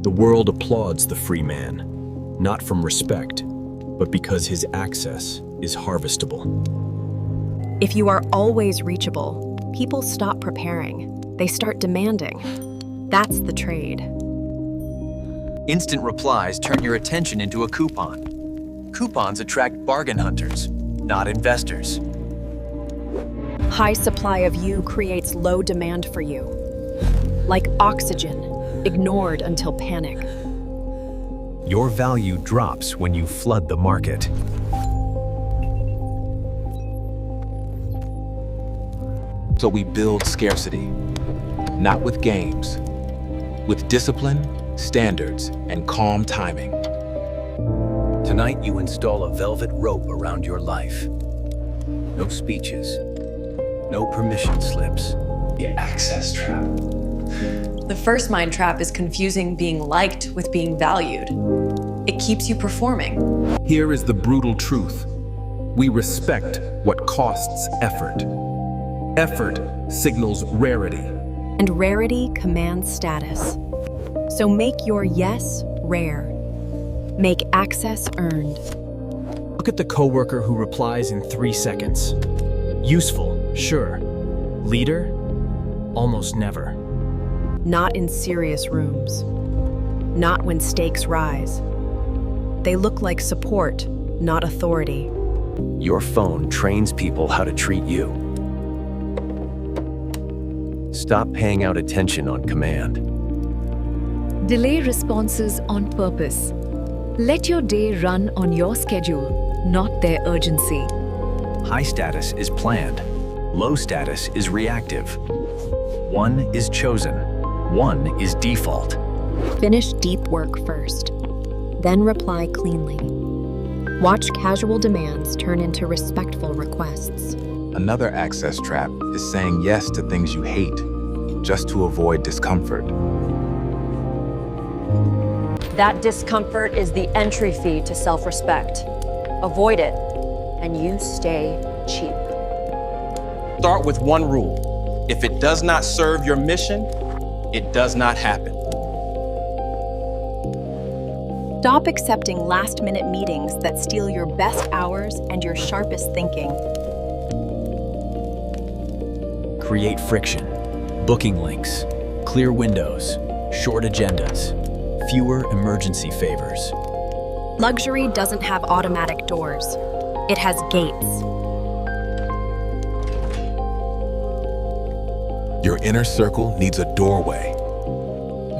The world applauds the free man, not from respect, but because his access is harvestable. If you are always reachable, people stop preparing. They start demanding. That's the trade. Instant replies turn your attention into a coupon. Coupons attract bargain hunters, not investors. High supply of you creates low demand for you. Like oxygen, ignored until panic. Your value drops when you flood the market. So we build scarcity, not with games, with discipline, standards, and calm timing. Tonight you install a velvet rope around your life. No speeches, no permission slips. The access trap. The first mind trap is confusing being liked with being valued. It keeps you performing. Here is the brutal truth. We respect what costs effort. Effort signals rarity. And rarity commands status. So make your yes rare. Make access earned. Look at the coworker who replies in 3 seconds. Useful, sure. Leader? Almost never. Not in serious rooms. Not when stakes rise. They look like support, not authority. Your phone trains people how to treat you. Stop paying out attention on command. Delay responses on purpose. Let your day run on your schedule, not their urgency. High status is planned. Low status is reactive. One is chosen. One is default. Finish deep work first. Then reply cleanly. Watch casual demands turn into respectful requests. Another access trap is saying yes to things you hate, just to avoid discomfort. That discomfort is the entry fee to self-respect. Avoid it, and you stay cheap. Start with one rule. If it does not serve your mission, it does not happen. Stop accepting last-minute meetings that steal your best hours and your sharpest thinking. Create friction, booking links, clear windows, short agendas, fewer emergency favors. Luxury doesn't have automatic doors. It has gates. Your inner circle needs a doorway,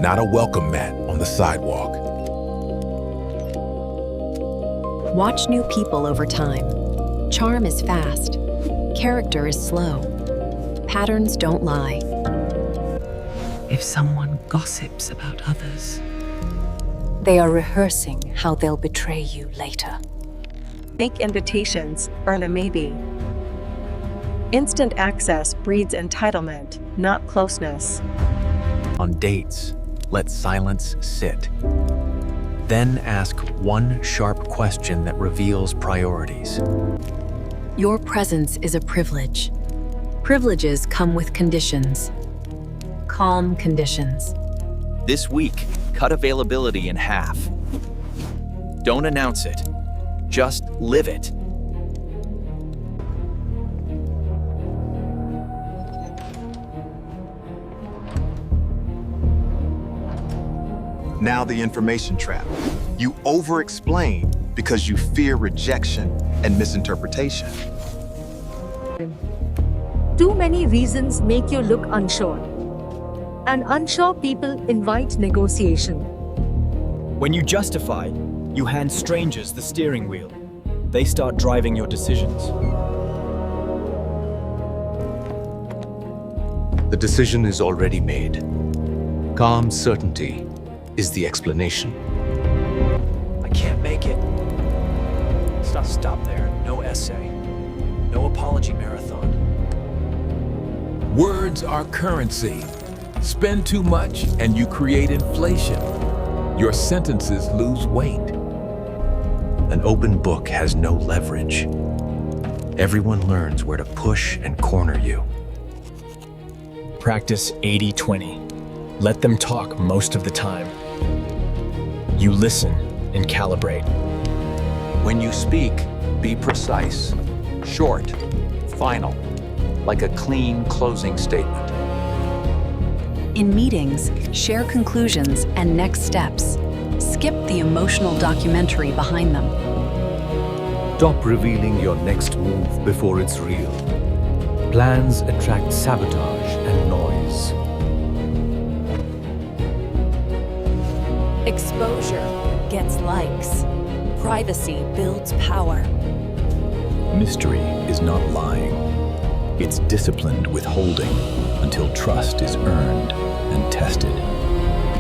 not a welcome mat on the sidewalk. Watch new people over time. Charm is fast. Character is slow. Patterns don't lie. If someone gossips about others, They are rehearsing how they'll betray you later. Make invitations, earn a maybe. Instant access breeds entitlement, not closeness. On dates, let silence sit. Then ask one sharp question that reveals priorities. Your presence is a privilege. Privileges come with conditions. Calm conditions. This week, cut availability in half. Don't announce it. Just live it. Now the information trap. You over-explain because you fear rejection and misinterpretation. Too many reasons make you look unsure. And unsure people invite negotiation. When you justify, you hand strangers the steering wheel. They start driving your decisions. The decision is already made. Calm certainty is the explanation. I can't make it. Stop there. No essay. No apology marathon. Words are currency. Spend too much and you create inflation. Your sentences lose weight. An open book has no leverage. Everyone learns where to push and corner you. Practice 80-20. Let them talk most of the time. You listen and calibrate. When you speak, be precise, short, final, like a clean closing statement. In meetings, share conclusions and next steps. Skip the emotional documentary behind them. Stop revealing your next move before it's real. Plans attract sabotage and noise. Exposure gets likes. Privacy builds power. Mystery is not lying. It's disciplined withholding until trust is earned and tested.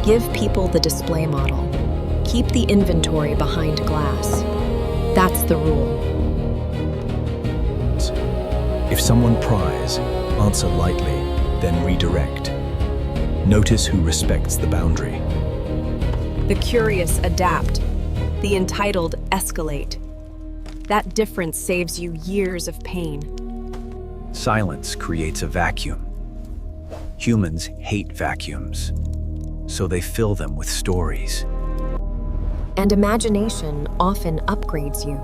Give people the display model. Keep the inventory behind glass. That's the rule. If someone pries, answer lightly, then redirect. Notice who respects the boundary. The curious adapt. The entitled escalate. That difference saves you years of pain. Silence creates a vacuum. Humans hate vacuums, so they fill them with stories. And imagination often upgrades you.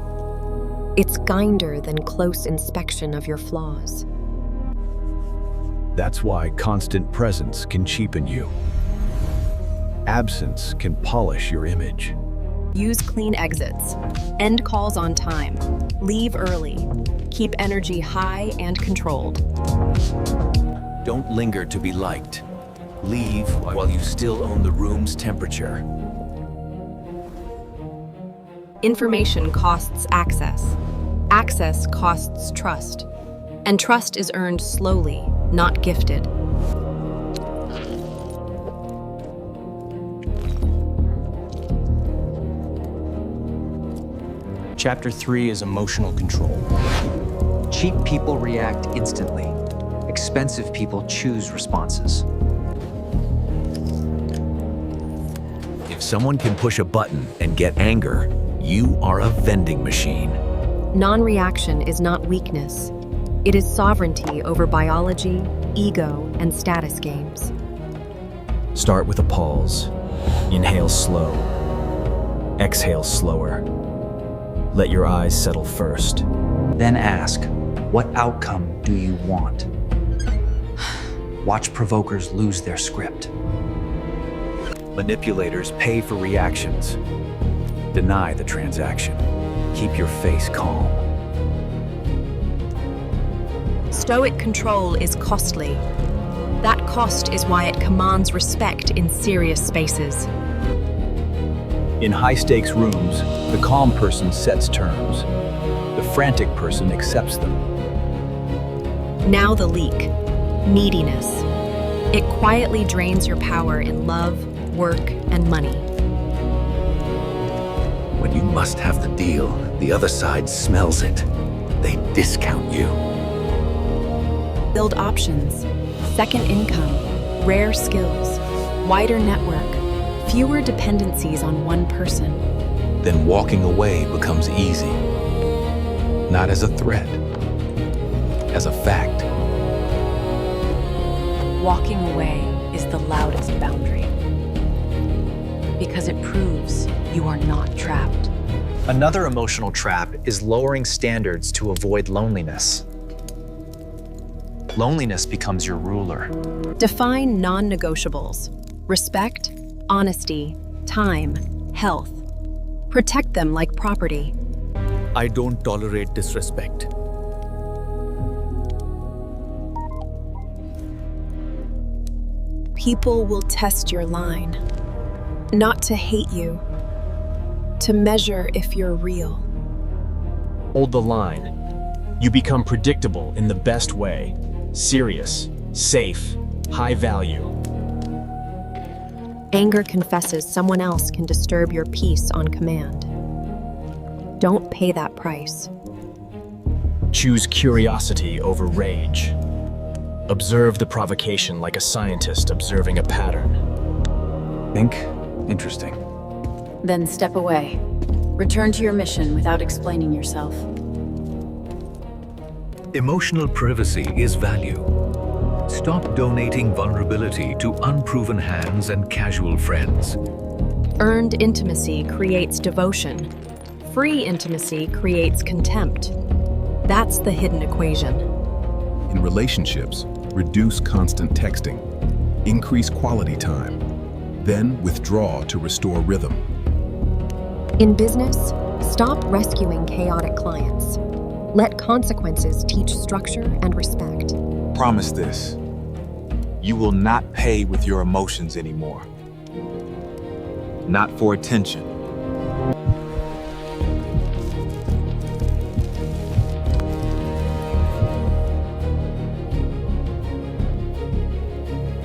It's kinder than close inspection of your flaws. That's why constant presence can cheapen you. Absence can polish your image. Use clean exits. End calls on time. Leave early. Keep energy high and controlled. Don't linger to be liked. Leave while you still own the room's temperature. Information costs access. Access costs trust. And trust is earned slowly, not gifted. Chapter 3 is emotional control. Cheap people react instantly. Expensive people choose responses. If someone can push a button and get anger, you are a vending machine. Non-reaction is not weakness. It is sovereignty over biology, ego, and status games. Start with a pause. Inhale slow. Exhale slower. Let your eyes settle first. Then ask, what outcome do you want? Watch provokers lose their script. Manipulators pay for reactions. Deny the transaction. Keep your face calm. Stoic control is costly. That cost is why it commands respect in serious spaces. In high-stakes rooms, the calm person sets terms. The frantic person accepts them. Now the leak. Neediness. It quietly drains your power in love, work, and money. When you must have the deal, the other side smells it. They discount you. Build options. Second income. Rare skills. Wider network. Fewer dependencies on one person. Then walking away becomes easy. Not as a threat, as a fact. Walking away is the loudest boundary. Because it proves you are not trapped. Another emotional trap is lowering standards to avoid loneliness. Loneliness becomes your ruler. Define non-negotiables. Respect, honesty, time, health. Protect them like property. I don't tolerate disrespect. People will test your line. Not to hate you, to measure if you're real. Hold the line. You become predictable in the best way. Serious, safe, high value. Anger confesses someone else can disturb your peace on command. Don't pay that price. Choose curiosity over rage. Observe the provocation like a scientist observing a pattern. Think? Interesting. Then step away. Return to your mission without explaining yourself. Emotional privacy is value. Stop donating vulnerability to unproven hands and casual friends. Earned intimacy creates devotion. Free intimacy creates contempt. That's the hidden equation. In relationships, reduce constant texting. Increase quality time. Then withdraw to restore rhythm. In business, stop rescuing chaotic clients. Let consequences teach structure and respect. Promise this. You will not pay with your emotions anymore. Not for attention.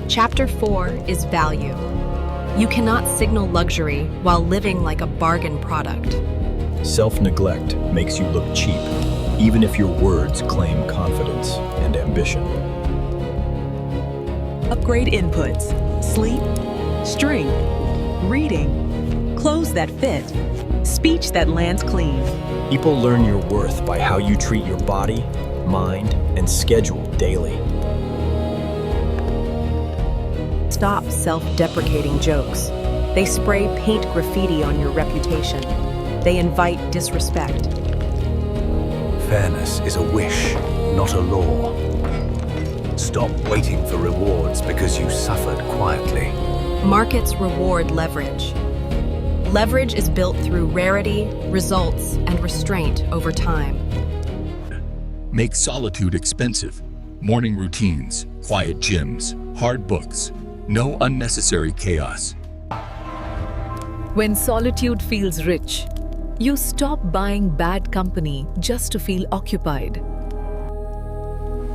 Chapter 4 is value. You cannot signal luxury while living like a bargain product. Self-neglect makes you look cheap, even if your words claim confidence and ambition. Upgrade inputs: sleep, strength, reading, clothes that fit, speech that lands clean. People learn your worth by how you treat your body, mind, and schedule daily. Stop self-deprecating jokes. They spray paint graffiti on your reputation. They invite disrespect. Fairness is a wish, not a law. Stop waiting for rewards because you suffered quietly. Markets reward leverage. Leverage is built through rarity, results, and restraint over time. Make solitude expensive. Morning routines, quiet gyms, hard books. No unnecessary chaos. When solitude feels rich, you stop buying bad company just to feel occupied.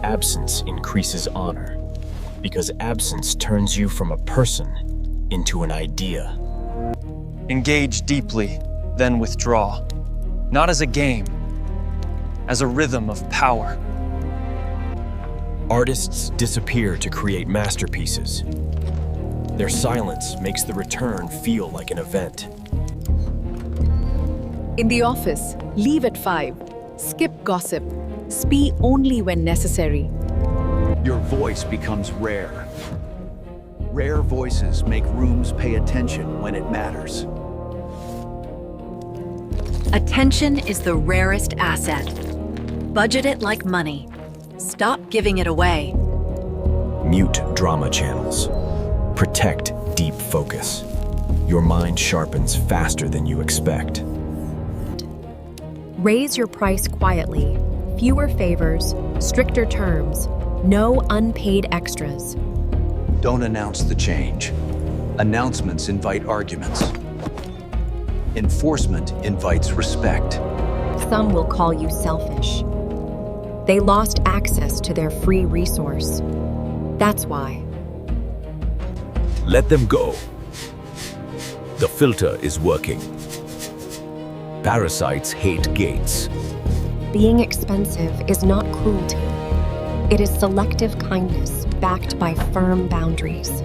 Absence increases honor, because absence turns you from a person into an idea. Engage deeply, then withdraw. Not as a game, as a rhythm of power. Artists disappear to create masterpieces. Their silence makes the return feel like an event. In the office, leave at 5. Skip gossip. Speak only when necessary. Your voice becomes rare. Rare voices make rooms pay attention when it matters. Attention is the rarest asset. Budget it like money. Stop giving it away. Mute drama channels. Protect deep focus. Your mind sharpens faster than you expect. Raise your price quietly. Fewer favors, stricter terms, no unpaid extras. Don't announce the change. Announcements invite arguments. Enforcement invites respect. Some will call you selfish. They lost access to their free resource. That's why. Let them go. The filter is working. Parasites hate gates. Being expensive is not cruelty. It is selective kindness backed by firm boundaries.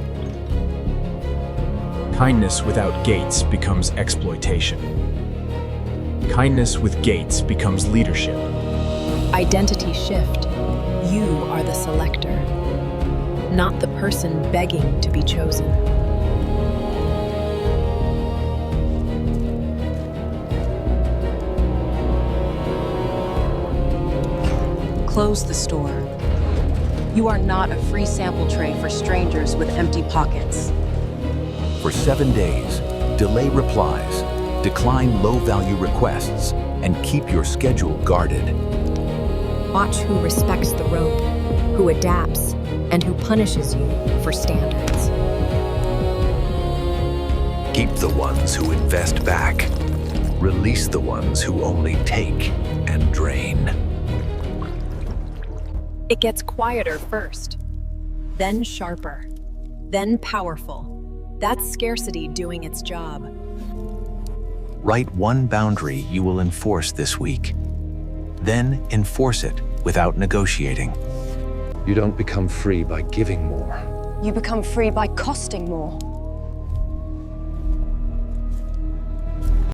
Kindness without gates becomes exploitation. Kindness with gates becomes leadership. Identity shift. You are the selector, not the person begging to be chosen. Close the store. You are not a free sample tray for strangers with empty pockets. For 7 days, delay replies, decline low-value requests, and keep your schedule guarded. Watch who respects the rope, who adapts, and who punishes you for standards. Keep the ones who invest back. Release the ones who only take and drain. It gets quieter first, then sharper, then powerful. That's scarcity doing its job. Write one boundary you will enforce this week. Then enforce it without negotiating. You don't become free by giving more. You become free by costing more.